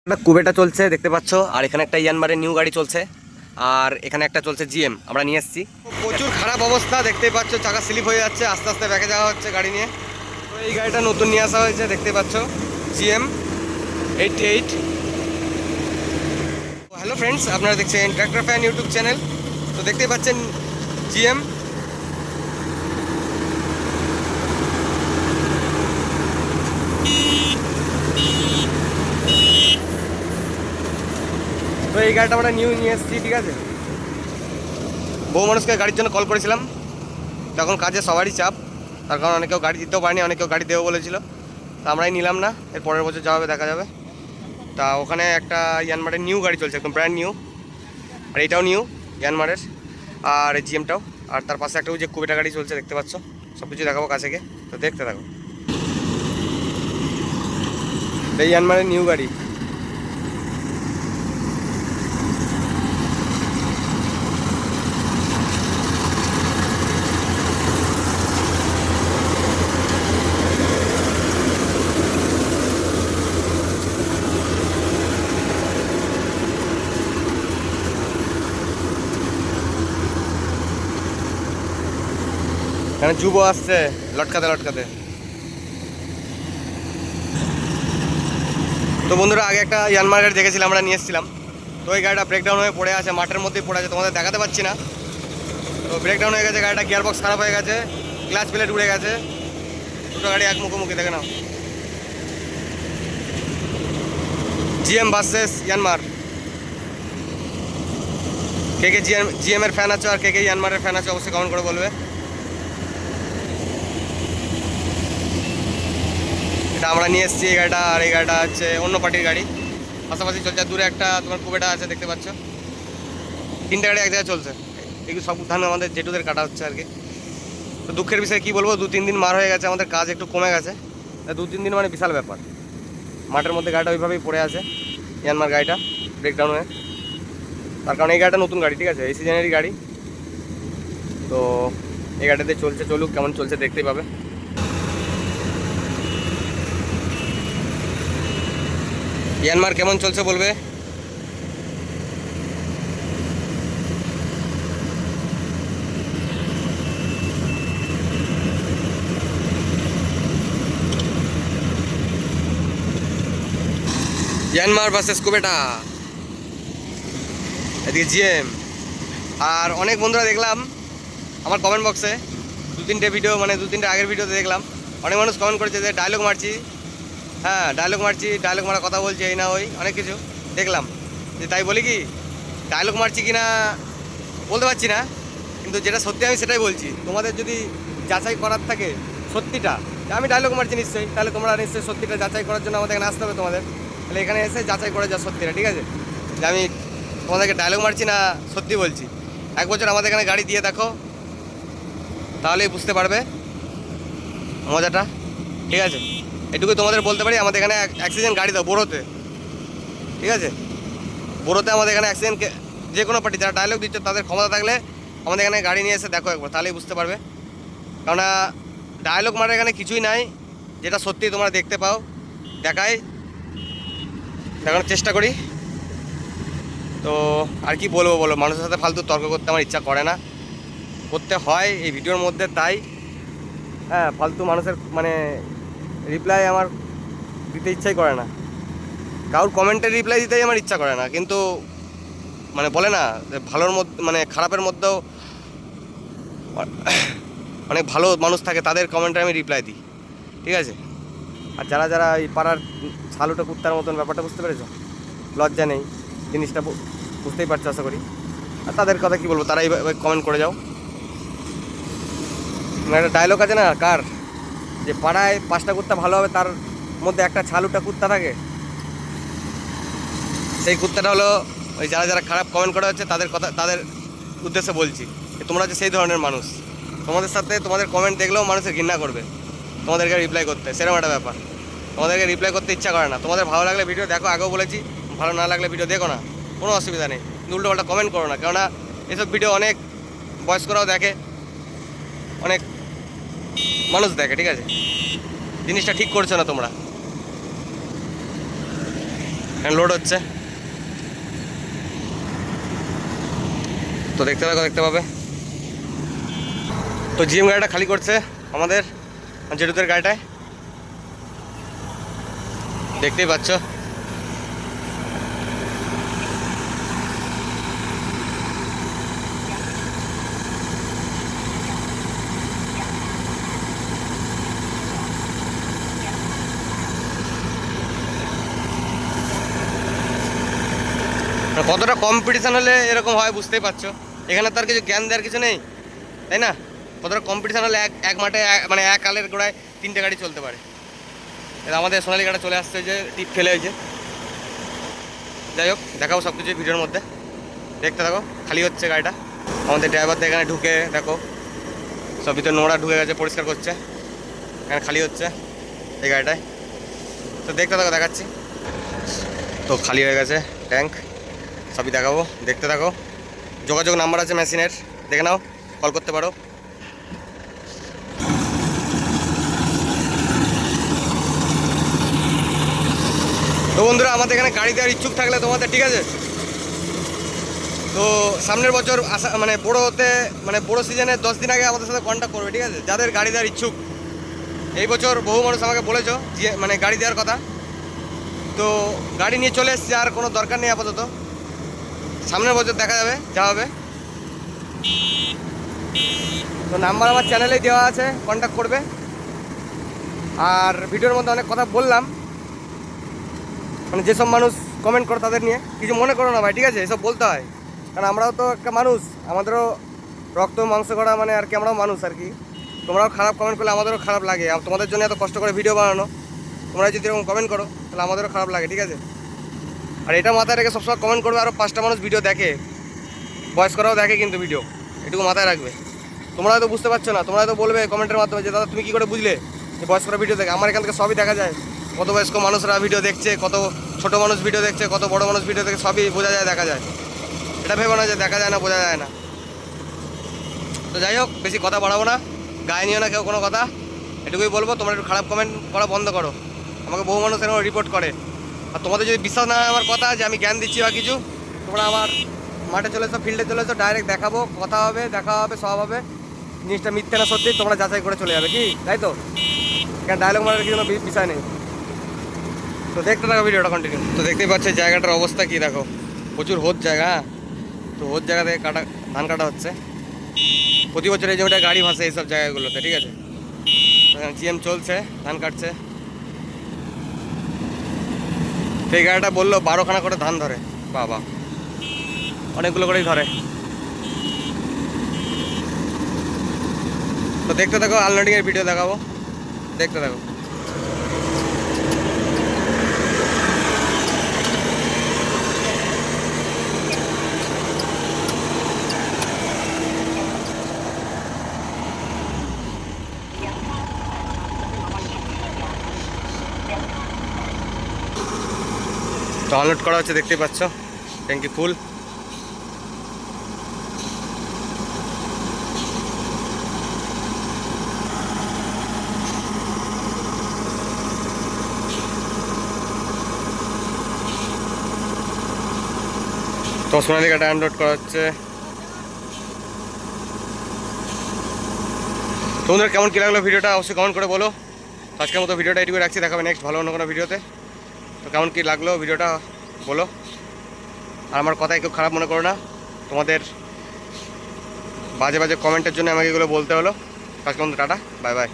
একটা কুবেটা চলছে দেখতে পাচ্ছ, আর এখানে একটা ইয়ানমারের নিউ গাড়ি চলছে, আর এখানে একটা চলছে জিএম আমরা নিয়ে এসেছি। প্রচুর খারাপ অবস্থা দেখতে পাচ্ছ, চাকা স্লিপ হয়ে যাচ্ছে, আস্তে আস্তে ব্যাকে যাওয়া হচ্ছে গাড়ি নিয়ে। তো এই গাড়িটা নতুন নিয়ে আসা হয়েছে দেখতে পাচ্ছ, জিএম 88। হ্যালো ফ্রেন্ডস, আপনারা দেখছেন ট্র্যাক্টর ফ্যান ইউটিউব চ্যানেল। তো দেখতেই পাচ্ছেন জিএম। তো এই গাড়িটা আমরা নিউ নিয়ে এসেছি, ঠিক আছে। বহু মানুষকে গাড়ির জন্য কল করেছিলাম, তখন কাজে সবারই চাপ, তার কারণ অনেকেও গাড়ি দিতেও পারেনি, অনেকেও গাড়ি দেবো বলেছিল। তা আমরাই নিলাম না, এর পরের বছর যা হবে দেখা যাবে। তা ওখানে একটা ইয়ানমারের নিউ গাড়ি চলছে, একদম ব্র্যান্ড নিউ, আর এটাও নিউ ইয়ানমারের, আর এই জিএমটাও। আর তার পাশে একটা ওই যে কুবেটা গাড়ি চলছে দেখতে পাচ্ছ। সব কিছু দেখাবো কাছে গিয়ে, তো দেখতে থাকো। এই ইয়ানমারের নিউ গাড়ি। এখানে যুব আসছে লটকাতে লটকাতে। তো বন্ধুরা, আগে একটা ইয়ানমার গাড়ি দেখেছিলাম, আমরা নিয়ে এসেছিলাম। তো ওই গাড়িটা ব্রেকডাউন হয়ে পড়ে আছে, মাঠের মধ্যেই পড়ে আছে, তোমাদের দেখাতে পাচ্ছি না। তো ব্রেকডাউন হয়ে গেছে গাড়িটা, গিয়ার বক্স খারাপ হয়ে গেছে, ক্লাচ প্লেট উড়ে গেছে। দুটো গাড়ি এক মুখোমুখি, দেখে নাও। GM versus Yanmar. কে কে জিএম এর ফ্যান আছে আর কে কে ইয়ানমারের ফ্যান আছে অবশ্যই কমেন্ট করে বলবে। এটা আমরা নিয়ে এসেছি এই গাড়িটা, আর এই গাড়িটা হচ্ছে অন্য পার্টির গাড়ি, পাশাপাশি চলছে। দূরে একটা তোমার কুবেটা আছে দেখতে পাচ্ছ। তিনটে গাড়ি এক জায়গায় চলছে। এগুলো সব ধান আমাদের জেটুদের কাটা হচ্ছে আর কি। তো দুঃখের বিষয়ে কী বলবো, 2-3 দিন মার হয়ে গেছে, আমাদের কাজ একটু কমে গেছে। 2-3 দিন মানে বিশাল ব্যাপার। মাঠের মধ্যে গাড়িটা ওইভাবেই পড়ে আছে, ইয়ানমার গাড়িটা ব্রেকডাউন হয়ে। তার কারণ এই গাড়িটা নতুন গাড়ি, ঠিক আছে, এই সিজনেরই গাড়ি। তো এই গাড়িটাতে চলছে, চলুক, কেমন চলছে দেখতেই পাবে। ইয়ানমার কেমন চলছে বলবে। ইয়ানমার ভার্সেস কুবেটা, এদিকে জিএম। আর অনেক বন্ধুরা দেখলাম আমার কমেন্ট বক্সে, 2-3টে ভিডিও, মানে 2-3টে আগের ভিডিওতে দেখলাম অনেক মানুষ কমেন্ট করেছে যে ডায়লগ মারছি। হ্যাঁ, ডায়লগ মারছি, ডায়লগ মারা কথা বলছি, এই না ওই অনেক কিছু দেখলাম। যে তাই বলি কি, ডায়লগ মারছি কি না বলতে পারছি না, কিন্তু যেটা সত্যি আমি সেটাই বলছি। তোমাদের যদি যাচাই করার থাকে সত্যিটা, যে আমি ডায়লগ মারছি নিশ্চয়ই, তাহলে তোমরা নিশ্চয়ই সত্যিটা যাচাই করার জন্য আমাদের এখানে আসতে হবে তোমাদের। তাহলে এখানে এসে যাচাই করে যা সত্যিটা, ঠিক আছে, যে আমি তোমাদেরকে ডায়লগ মারছি না সত্যি বলছি। 1 বছর আমাদের এখানে গাড়ি দিয়ে দেখো, তাহলেই বুঝতে পারবে মজাটা, ঠিক আছে। এটুকুই তোমাদের বলতে পারি। আমাদের এখানে অ্যাক্সিডেন্ট গাড়ি দাও বোরোতে, ঠিক আছে। বোরোতে আমাদের এখানে অ্যাক্সিডেন্ট, যে কোনো পার্টি যারা ডায়লগ দিচ্ছে তাদের ক্ষমতা থাকলে আমাদের এখানে গাড়ি নিয়ে এসে দেখো একবার, তাহলেই বুঝতে পারবে। কেননা ডায়লগ মারার এখানে কিছুই নাই, যেটা সত্যি তোমরা দেখতে পাও দেখানোর চেষ্টা করি। তো আর কি বলবো বলো, মানুষের সাথে ফালতু তর্ক করতে আমার ইচ্ছা করে না, করতে হয় এই ভিডিওর মধ্যে, তাই। হ্যাঁ, ফালতু মানুষের মানে রিপ্লাই আমার দিতে ইচ্ছাই করে না, কারোর কমেন্টের রিপ্লাই দিতেই আমার ইচ্ছা করে না। কিন্তু মানে বলে না যে ভালোর মধ্যে, মানে খারাপের মধ্যেও অনেক ভালো মানুষ থাকে, তাদের কমেন্টে আমি রিপ্লাই দিই, ঠিক আছে। আর যারা যারা এই পাড়ার ছালুটা কুত্তার মতন ব্যাপারটা বুঝতে পেরেছো, লজ্জা নেই জিনিসটা, বুঝতেই পারছো আশা করি। আর তাদের কথা কী বলবো, তারা এই কমেন্ট করে যাও। একটা ডায়লগ আছে না কার, যে পাড়ায় 5টা কুত্তা ভালো হবে, তার মধ্যে একটা ছালুটা কুত্তা থাকে। সেই কুত্তাটা হলো ওই যারা যারা খারাপ কমেন্ট করা হচ্ছে তাদের কথা, তাদের উদ্দেশ্যে বলছি। তোমরা যে সেই ধরনের মানুষ, তোমাদের সাথে তোমাদের কমেন্ট দেখলেও মানুষের ঘৃণা করবে তোমাদেরকে রিপ্লাই করতে, সেরকম একটা ব্যাপার। তোমাদেরকে রিপ্লাই করতে ইচ্ছা করে না। তোমাদের ভালো লাগলে ভিডিও দেখো, আগেও বলেছি, ভালো না লাগলে ভিডিও দেখো না, কোনো অসুবিধা নেই, কিন্তু উল্টোপাল্টা কমেন্ট করো না। কেননা এসব ভিডিও অনেক বয়স্করাও দেখে, অনেক মানুষ দেখে, ঠিক আছে। জিনিসটা ঠিক করছো না তোমরা। এখানে লোড হচ্ছে, তো দেখতে থাকো, দেখতে পাবে। তো জিএম গাড়িটা খালি করছে আমাদের জেঠুদের গাড়িটায়, দেখতেই পাচ্ছ। কতটা কম্পিটিশান হলে এরকম হয় বুঝতেই পারছো। এখানে তার কিছু জ্ঞান দেওয়ার কিছু নেই, তাই না? কতটা কম্পিটিশান হলে এক মাঠে মানে এক আলের গোড়ায় 3টে গাড়ি চলতে পারে। এটা আমাদের সোনালি গাড়ি চলে আসছে, যে টিপ ফেলে হয়েছে। যাই হোক, দেখাবো সব কিছু ভিডিওর মধ্যে, দেখতে থাকো। খালি হচ্ছে গাড়িটা, আমাদের ড্রাইভার এখানে ঢুকে দেখো সব ভিতরে নোংরা ঢুকে গেছে, পরিষ্কার করছে। এখানে খালি হচ্ছে এই গাড়িটায়, তো দেখতে থাকো, দেখাচ্ছি। তো খালি হয়ে গেছে ট্যাঙ্ক, সবই দেখাবো, দেখতে থাকো। যোগাযোগ নাম্বার আছে মেশিনের, দেখে নাও, কল করতে পারো। তো বন্ধুরা, আমাদের এখানে গাড়ি দেওয়ার ইচ্ছুক থাকলে তোমাদের, ঠিক আছে, তো সামনের বছর আসা মানে বড়ো সিজনে 10 দিন আগে আমাদের সাথে কন্ট্যাক্ট করবে, ঠিক আছে, যাদের গাড়ি দেওয়ার ইচ্ছুক। এই বছর বহু মানুষ আমাকে বলেছো যে মানে গাড়ি দেওয়ার কথা, তো গাড়ি নিয়ে চলে এসছে, আর কোনো দরকার নেই আপাতত। সামনের বছর দেখা যাবে যা হবে। তো নাম্বার আমার চ্যানেলেই দেওয়া আছে, কন্ট্যাক্ট করবে। আর ভিডিওর মধ্যে অনেক কথা বললাম, মানে যেসব মানুষ কমেন্ট করো তাদের নিয়ে কিছু মনে করো না ভাই, ঠিক আছে, এসব বলতে হয়, কারণ আমরাও তো একটা মানুষ, আমাদেরও রক্ত মাংস করা মানে আর কি, আমরাও মানুষ আর কি। তোমরাও খারাপ কমেন্ট করলে আমাদেরও খারাপ লাগে, তোমাদের জন্য এত কষ্ট করে ভিডিও বানানো, তোমরা যদি এরকম কমেন্ট করো তাহলে আমাদেরও খারাপ লাগে, ঠিক আছে। আর এটা মাথায় রেখে সবসময় কমেন্ট করবে, আরও 5টা মানুষ ভিডিও দেখে, বয়স্করাও দেখে কিন্তু ভিডিও, এটুকু মাথায় রাখবে। তোমরা হয়তো বুঝতে পারছো না, তোমরা হয়তো বলবে কমেন্টের মাধ্যমে যে দাদা তুমি কী করে বুঝলে যে বয়স্করা ভিডিও দেখে। আমার এখান থেকে সবই দেখা যায়, কত বয়স্ক মানুষরা ভিডিও দেখছে, কত ছোট মানুষ ভিডিও দেখছে, কত বড় মানুষ ভিডিও দেখছে, সবই বোঝা যায়, দেখা যায়। এটা ভেবো না যে দেখা যায় না, বোঝা যায় না। তো যাই হোক, বেশি কথা বাড়াবো না, গায়ে নিও না কেউ কোনো কথা, এটুকুই বলবো। তোমরা একটু খারাপ কমেন্ট করা বন্ধ করো, আমাকে বহু মানুষ এরকম রিপোর্ট করে। আর তোমাদের যদি বিশ্বাস না হয় আমার কথা যে আমি জ্ঞান দিচ্ছি বা কিছু, তোমরা আমার মাঠে চলে এসো, ফিল্ডে চলে এসো, ডাইরেক্ট দেখাবো, কথা হবে, দেখা হবে, সব হবে। জিনিসটা মিথ্যে না সত্যি তোমরা যাচাই করে চলে যাবে, কি তাই তো? এখানে ডায়লগ মারার কিছু বিষয় নেই। তো দেখতে থাকো ভিডিওটা কন্টিনিউ। তো দেখতেই পাচ্ছি জায়গাটার অবস্থা কি, দেখো প্রচুর হোদ জায়গা। তো হোদ জায়গা থেকে ধান কাটা হচ্ছে প্রতি বছর, এই জমিটা গাড়ি ভাসে এইসব জায়গাগুলোতে, ঠিক আছে। জিএম চলছে, ধান কাটছে। সেই গাড়িটা বললো 12খানা করে ধান ধরে, বাবা অনেকগুলো করেই ধরে। তো দেখতে থাকো, আনলোডিংয়ের ভিডিও দেখাবো, দেখতে থাকো। তো আনলোড করা হচ্ছে, দেখতেই পাচ্ছ, ট্যাঙ্কি ফুল। তো সোনালি গাড়িটা আনলোড করা হচ্ছে। তোমাদের কেমন কী লাগলো ভিডিওটা অবশ্যই কমেন্ট করে বলো। আজকের মতো ভিডিওটা এটুকু রাখছি, দেখাবে নেক্সট ভালো অন্য কোনো ভিডিওতে। তো কেমন কী লাগলো ভিডিওটা বলো, আর আমার কথায় কেউ খারাপ মনে করো না। তোমাদের বাজে বাজে কমেন্টের জন্য আমাকে এগুলো বলতে হলো। আজকের মতো টাটা, বাই বাই।